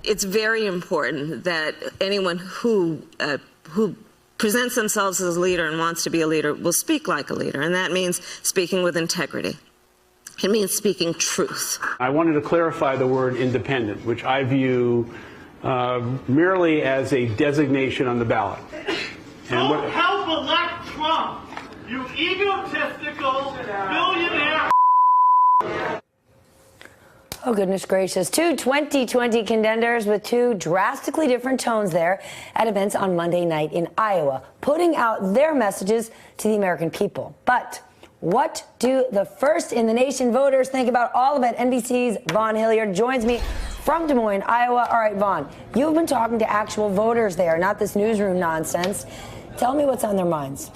it's very important that anyone who presents themselves as a leader and wants to be a leader will speak like a leader, and that means speaking with integrity. It means speaking truth. I wanted to clarify the word independent, which I view merely as a designation on the ballot. Don't help elect Trump, you egotistical billionaire. Oh, goodness gracious. Two 2020 contenders with two drastically different tones there at events on Monday night in Iowa, putting out their messages to the American people. But what do the first-in-the-nation voters think about all of it? NBC's Vaughn Hilliard joins me from Des Moines, Iowa. All right, Vaughn, you've been talking to actual voters there, not this newsroom nonsense. Tell me what's on their minds.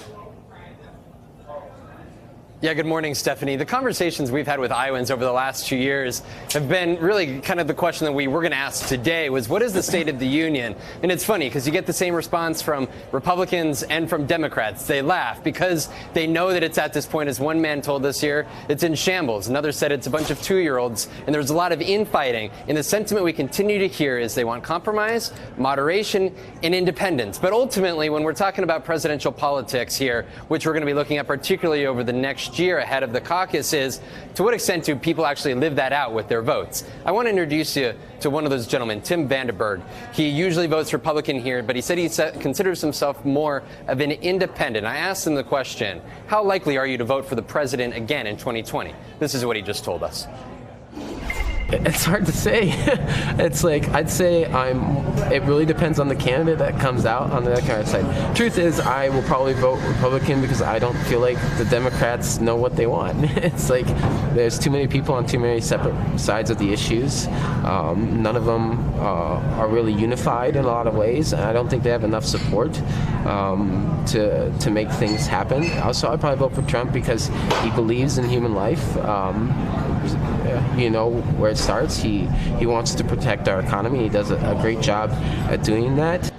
Yeah, good morning, Stephanie. The conversations we've had with Iowans over the last 2 years have been really kind of the question that we were going to ask today was, what is the State of the Union? And it's funny because you get the same response from Republicans and from Democrats. They laugh because they know that it's at this point, as one man told us here, it's in shambles. Another said it's a bunch of 2-year-olds, and there's a lot of infighting. And the sentiment we continue to hear is they want compromise, moderation, and independence. But ultimately, when we're talking about presidential politics here, which we're going to be looking at particularly over the next year ahead of the caucus, is to what extent do people actually live that out with their votes? I want to introduce you to one of those gentlemen, Tim Vandenberg. He usually votes Republican here, but he said he considers himself more of an independent. I asked him the question, how likely are you to vote for the president again in 2020? This is what he just told us. It's hard to say. It's like, I'd say it really depends on the candidate that comes out on the Democratic side. Truth is, I will probably vote Republican because I don't feel like the Democrats know what they want. It's like there's too many people on too many separate sides of the issues. None of them are really unified in a lot of ways, and I don't think they have enough support to make things happen. Also, I'd probably vote for Trump because he believes in human life. You know where it starts. He wants to protect our economy. He does a great job at doing that.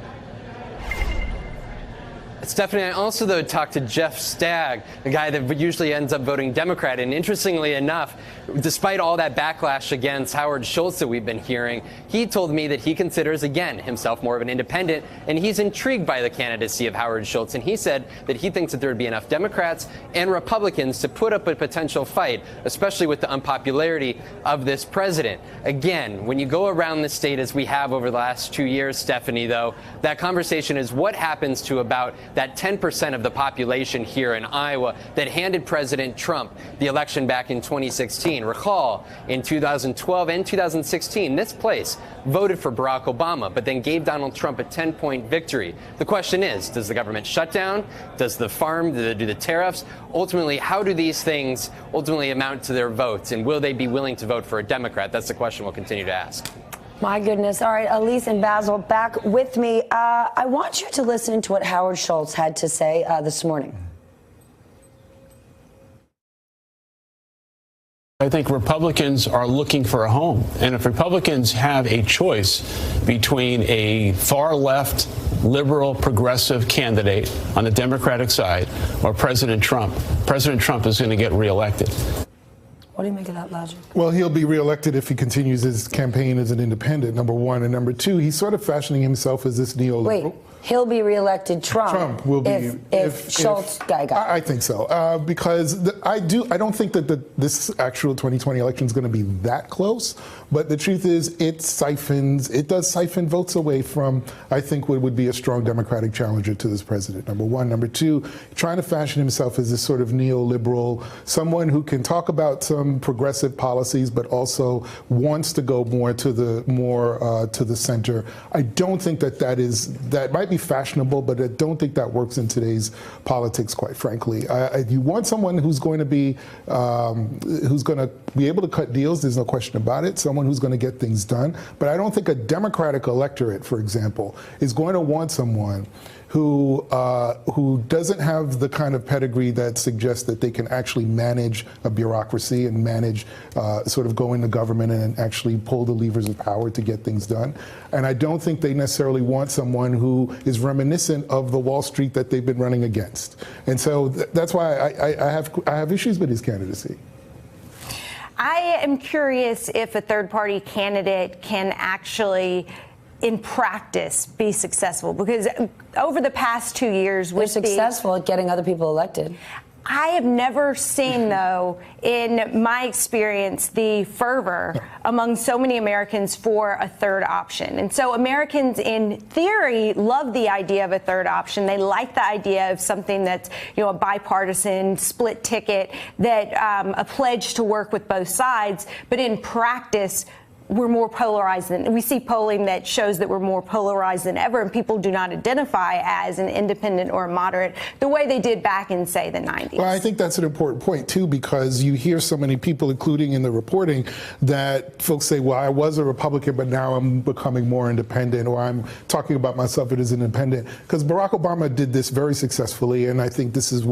Stephanie, I also, though, talked to Jeff Stagg, the guy that usually ends up voting Democrat. And interestingly enough, despite all that backlash against Howard Schultz that we've been hearing, he told me that he considers, again, himself more of an independent, and he's intrigued by the candidacy of Howard Schultz. And he said that he thinks that there would be enough Democrats and Republicans to put up a potential fight, especially with the unpopularity of this president. Again, when you go around the state as we have over the last 2 years, Stephanie, though, that conversation is what happens to about that 10% of the population here in Iowa that handed President Trump the election back in 2016. Recall, in 2012 and 2016, this place voted for Barack Obama, but then gave Donald Trump a 10-point victory. The question is, does the government shut down? Does the farm, do the tariffs? Ultimately, how do these things ultimately amount to their votes? And will they be willing to vote for a Democrat? That's the question we'll continue to ask. My goodness. All right, Elise and Basil back with me. I want you to listen to what Howard Schultz had to say this morning. I think Republicans are looking for a home. And if Republicans have a choice between a far left, liberal, progressive candidate on the Democratic side or President Trump is going to get reelected. What do you make of that logic? Well, he'll be reelected if he continues his campaign as an independent, number one. And number two, he's sort of fashioning himself as this neoliberal. Wait, he'll be reelected. Trump will be if Schultz guy got. I think so, because I don't think that this actual 2020 election is going to be that close. But the truth is, it does siphon votes away from, I think, what would be a strong Democratic challenger to this president. Number one. Number two, trying to fashion himself as this sort of neoliberal, someone who can talk about some progressive policies, but also wants to go more to the center. I don't think that might be fashionable, but I don't think that works in today's politics, quite frankly. You want someone who's going to be able to cut deals. There's no question about it. Someone who's going to get things done. But I don't think a Democratic electorate, for example, is going to want someone who doesn't have the kind of pedigree that suggests that they can actually manage a bureaucracy and manage sort of go into government and actually pull the levers of power to get things done. And I don't think they necessarily want someone who is reminiscent of the Wall Street that they've been running against. And so that's why I have issues with his candidacy. I am curious if a third-party candidate can actually, in practice, be successful, because over the past 2 years, We're successful at getting other people elected. I have never seen, though, in my experience, the fervor among so many Americans for a third option. And so Americans, in theory, love the idea of a third option. They like the idea of something that's, a bipartisan split ticket, that a pledge to work with both sides. But in practice, we're more polarized than we see polling that shows that we're more polarized than ever, and people do not identify as an independent or a moderate the way they did back in, say, the 90s. Well, I think that's an important point, too, because you hear so many people, including in the reporting, that folks say, well, I was a Republican, but now I'm becoming more independent, or I'm talking about myself as an independent. Because Barack Obama did this very successfully, and I think this is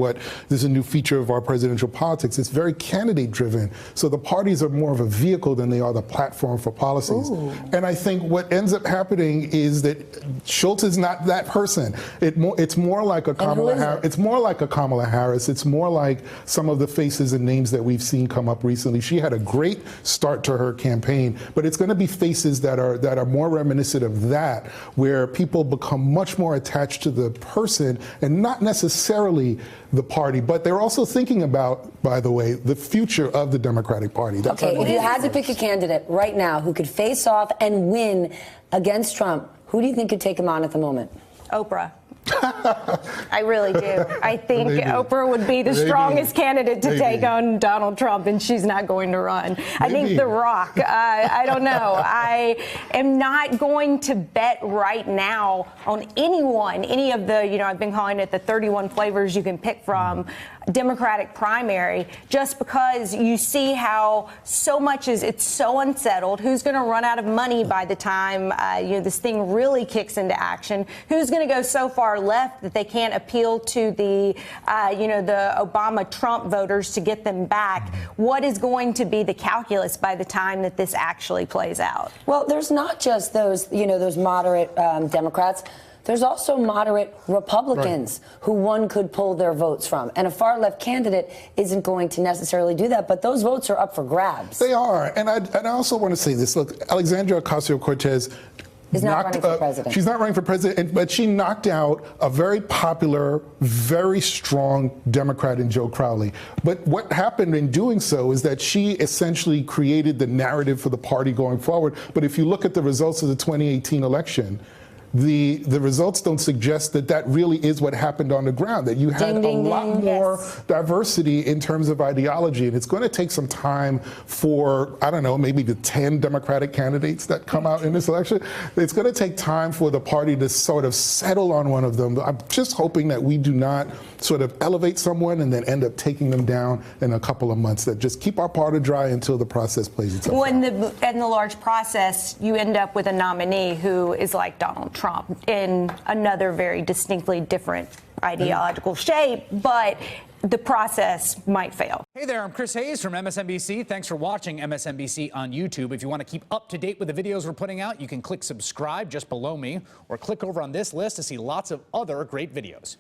a new feature of our presidential politics. It's very candidate-driven. So the parties are more of a vehicle than they are the platform for policies. Ooh. And I think what ends up happening is that Schultz is not that person. It's more like a Kamala Harris. It's more like a Kamala Harris. It's more like some of the faces and names that we've seen come up recently. She had a great start to her campaign, but it's going to be faces that are more reminiscent of that, where people become much more attached to the person and not necessarily the party. But they're also thinking about, by the way, the future of the Democratic Party. That's okay, if you had to pick a candidate right now who could face off and win against Trump, who do you think could take him on at the moment? Oprah. I really do. I think Oprah would be the strongest candidate to take on Donald Trump, and she's not going to run. I think The Rock. I don't know. I am not going to bet right now on anyone, any of the, I've been calling it the 31 flavors you can pick from Democratic primary, just because you see how so much it's so unsettled. Who's going to run out of money by the time this thing really kicks into action? Who's going to go so far left that they can't appeal to the the Obama-Trump voters to get them back? What is going to be the calculus by the time that this actually plays out? Well, there's not just those those moderate Democrats. There's also moderate Republicans who one could pull their votes from. And a far left candidate isn't going to necessarily do that, but those votes are up for grabs. They are. And I also want to say this. Look, Alexandria Ocasio-Cortez is not running for president. She's not running for president, but she knocked out a very popular, very strong Democrat in Joe Crowley. But what happened in doing so is that she essentially created the narrative for the party going forward. But if you look at the results of the 2018 election, the results don't suggest that really is what happened on the ground, that you had a lot more diversity in terms of ideology. And it's going to take some time for, I don't know, maybe the 10 Democratic candidates that come out in this election. It's going to take time for the party to sort of settle on one of them. I'm just hoping that we do not sort of elevate someone and then end up taking them down in a couple of months, that just keep our powder dry until the process plays itself out. In the large process, you end up with a nominee who is like Donald Trump in another very distinctly different ideological shape, but the process might fail. Hey there, I'm Chris Hayes from MSNBC. Thanks for watching MSNBC on YouTube. If you want to keep up to date with the videos we're putting out, you can click subscribe just below me, or click over on this list to see lots of other great videos.